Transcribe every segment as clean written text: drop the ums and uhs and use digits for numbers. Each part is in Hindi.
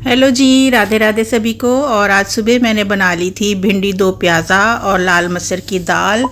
हेलो जी, राधे राधे सभी को। और आज सुबह मैंने बना ली थी भिंडी दो प्याज़ा और लाल मसर की दाल,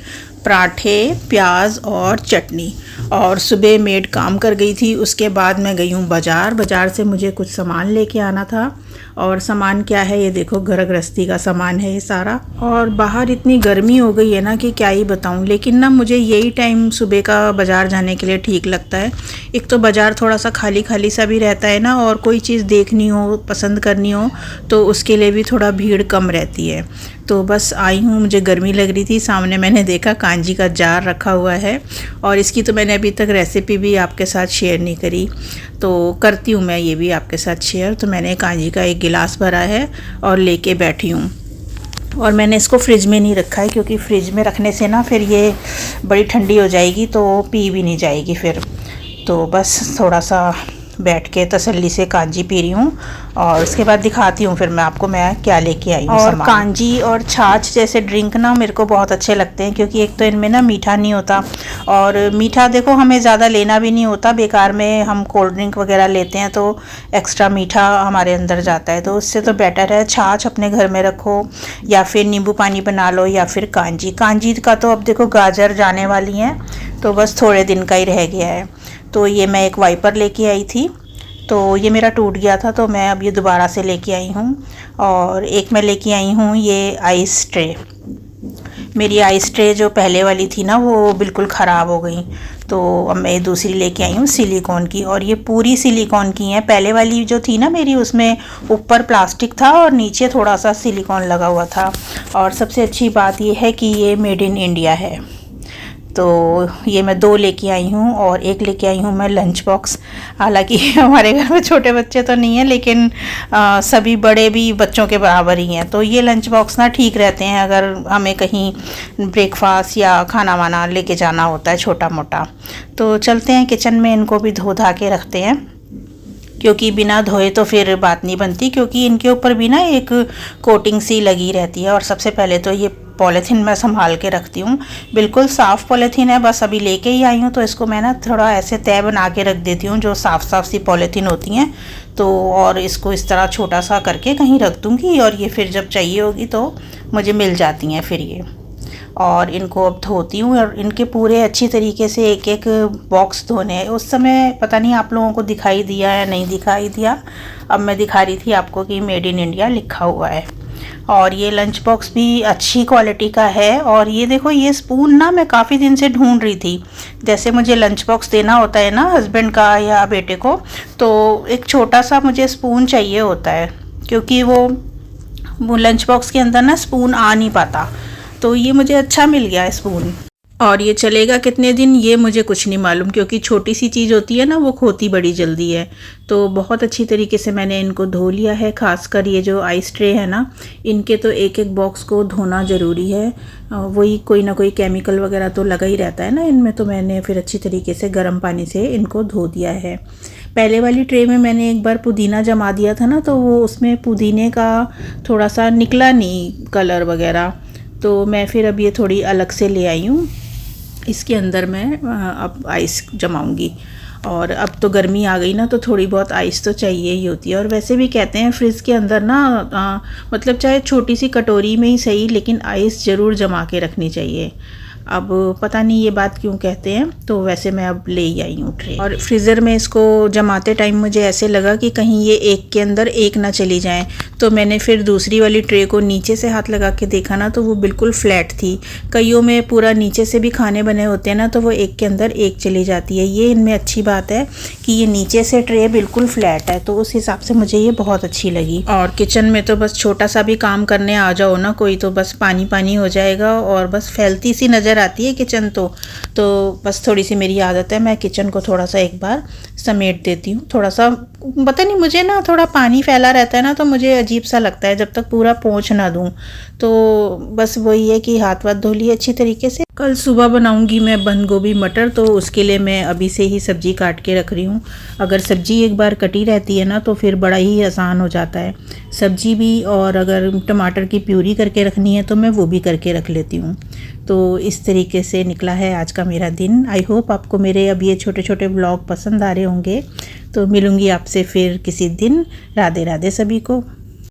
पराठे, प्याज और चटनी। और सुबह मेड काम कर गई थी, उसके बाद मैं गई हूँ बाज़ार से मुझे कुछ सामान लेके आना था। और सामान क्या है ये देखो, घर गृहस्थी का सामान है ये सारा। और बाहर इतनी गर्मी हो गई है ना कि क्या ही बताऊँ, लेकिन ना मुझे यही टाइम सुबह का बाज़ार जाने के लिए ठीक लगता है। एक तो बाज़ार थोड़ा सा खाली खाली सा भी रहता है ना, और कोई चीज़ देखनी हो, पसंद करनी हो तो उसके लिए भी थोड़ा भीड़ कम रहती है। तो बस आई हूँ, मुझे गर्मी लग रही थी। सामने मैंने देखा कांजी का जार रखा हुआ है, और इसकी तो मैंने अभी तक रेसिपी भी आपके साथ शेयर नहीं करी, तो करती हूँ मैं ये भी आपके साथ शेयर। तो मैंने कांजी का एक गिलास भरा है और लेके बैठी हूँ। और मैंने इसको फ्रिज में नहीं रखा है, क्योंकि फ्रिज में रखने से ना फिर ये बड़ी ठंडी हो जाएगी तो पी भी नहीं जाएगी फिर। तो बस थोड़ा सा बैठ के तसल्ली से कांजी पी रही हूँ, और उसके बाद दिखाती हूँ फिर मैं आपको मैं क्या लेके आई हूँ। और कांजी और छाछ जैसे ड्रिंक ना मेरे को बहुत अच्छे लगते हैं, क्योंकि एक तो इनमें ना मीठा नहीं होता, और मीठा देखो हमें ज़्यादा लेना भी नहीं होता। बेकार में हम कोल्ड ड्रिंक वगैरह लेते हैं तो एक्स्ट्रा मीठा हमारे अंदर जाता है, तो उससे तो बेटर है छाछ अपने घर में रखो, या फिर नींबू पानी बना लो, या फिर कांजी का तो अब देखो गाजर जाने वाली हैं, तो बस थोड़े दिन का ही रह गया है। तो ये मैं एक वाइपर लेके आई थी, तो ये मेरा टूट गया था, तो मैं अब ये दोबारा से लेके आई हूँ। और एक मैं लेके आई हूँ ये आइस ट्रे। मेरी आइस ट्रे जो पहले वाली थी ना वो बिल्कुल ख़राब हो गई, तो अब मैं दूसरी लेके आई हूँ सिलिकॉन की, और ये पूरी सिलिकॉन की है। पहले वाली जो थी ना मेरी, उसमें ऊपर प्लास्टिक था और नीचे थोड़ा सा सिलिकॉन लगा हुआ था। और सबसे अच्छी बात ये है कि ये मेड इन इंडिया है। तो ये मैं दो लेके आई हूँ, और एक लेके आई हूँ मैं लंच बॉक्स। हालांकि हमारे घर में छोटे बच्चे तो नहीं हैं, लेकिन सभी बड़े भी बच्चों के बराबर ही हैं। तो ये लंच बॉक्स ना ठीक रहते हैं अगर हमें कहीं ब्रेकफास्ट या खाना वाना लेके जाना होता है छोटा मोटा। तो चलते हैं किचन में, इनको भी धो धा के रखते हैं, क्योंकि बिना धोए तो फिर बात नहीं बनती, क्योंकि इनके ऊपर भी ना एक कोटिंग सी लगी रहती है। और सबसे पहले तो ये पॉलीथीन मैं संभाल के रखती हूँ, बिल्कुल साफ़ पॉलीथीन है, बस अभी लेके ही आई हूँ, तो इसको मैं ना थोड़ा ऐसे तय बना के रख देती हूँ जो साफ़ सी पॉलीथीन होती हैं। तो और इसको इस तरह छोटा सा करके कहीं रख दूँगी, और ये फिर जब चाहिए होगी तो मुझे मिल जाती हैं फिर ये। और इनको अब धोती हूँ, और इनके पूरे अच्छी तरीके से एक एक बॉक्स धोने हैं। उस समय पता नहीं आप लोगों को दिखाई दिया या नहीं दिखाई दिया, अब मैं दिखा रही थी आपको कि मेड इन इंडिया लिखा हुआ है। और ये लंच बॉक्स भी अच्छी क्वालिटी का है। और ये देखो, ये स्पून ना मैं काफ़ी दिन से ढूंढ रही थी। जैसे मुझे लंच बॉक्स देना होता है ना हस्बैंड का या बेटे को, तो एक छोटा सा मुझे स्पून चाहिए होता है, क्योंकि वो लंच बॉक्स के अंदर ना स्पून आ नहीं पाता। तो ये मुझे अच्छा मिल गया है स्पून। और ये चलेगा कितने दिन ये मुझे कुछ नहीं मालूम, क्योंकि छोटी सी चीज़ होती है ना वो खोती बड़ी जल्दी है। तो बहुत अच्छी तरीके से मैंने इनको धो लिया है। खासकर ये जो आइस ट्रे है ना, इनके तो एक एक बॉक्स को धोना ज़रूरी है। वही कोई ना कोई केमिकल वगैरह तो लगा ही रहता है ना इनमें, तो मैंने फिर अच्छी तरीके से गर्म पानी से इनको धो दिया है। पहले वाली ट्रे में मैंने एक बार पुदीना जमा दिया था ना, तो वो उसमें पुदीने का थोड़ा सा निकला नहीं कलर वगैरह, तो मैं फिर अब ये थोड़ी अलग से ले आई हूँ। इसके अंदर मैं अब आइस जमाऊंगी। और अब तो गर्मी आ गई ना, तो थोड़ी बहुत आइस तो चाहिए ही होती है। और वैसे भी कहते हैं फ्रिज के अंदर ना मतलब चाहे छोटी सी कटोरी में ही सही, लेकिन आइस ज़रूर जमा के रखनी चाहिए। अब पता नहीं ये बात क्यों कहते हैं, तो वैसे मैं अब ले ही आई हूँ ट्रे। और फ्रीज़र में इसको जमाते टाइम मुझे ऐसे लगा कि कहीं ये एक के अंदर एक ना चली जाए, तो मैंने फिर दूसरी वाली ट्रे को नीचे से हाथ लगा के देखा ना, तो वो बिल्कुल फ्लैट थी। कईयों में पूरा नीचे से भी खाने बने होते हैं ना, तो वो एक के अंदर एक चली जाती है। ये इनमें अच्छी बात है कि ये नीचे से ट्रे बिल्कुल फ्लैट है, तो उस हिसाब से मुझे ये बहुत अच्छी लगी। और किचन में तो बस छोटा सा भी काम करने आ जाओ ना कोई, तो बस पानी पानी हो जाएगा, और बस फैलती सी नज़र आती है किचन। तो बस थोड़ी सी मेरी आदत है, मैं किचन को थोड़ा सा एक बार समेट देती हूँ। थोड़ा सा पता नहीं, मुझे ना थोड़ा पानी फैला रहता है ना, तो मुझे अजीब सा लगता है जब तक पूरा पोंछ ना दूँ। तो बस वही है कि हाथ वाथ धो लिए अच्छी तरीके से। कल सुबह बनाऊंगी मैं बंद गोभी मटर, तो उसके लिए मैं अभी से ही सब्ज़ी काट के रख रही हूँ। अगर सब्ज़ी एक बार कटी रहती है ना तो फिर बड़ा ही आसान हो जाता है सब्ज़ी भी, और अगर टमाटर की प्यूरी करके रखनी है तो मैं वो भी करके रख लेती हूँ। तो इस तरीके से निकला है आज का मेरा दिन। आई होप आपको मेरे अब ये छोटे छोटे व्लॉग पसंद आ रहे होंगे। तो मिलूँगी आपसे फिर किसी दिन। राधे राधे सभी को।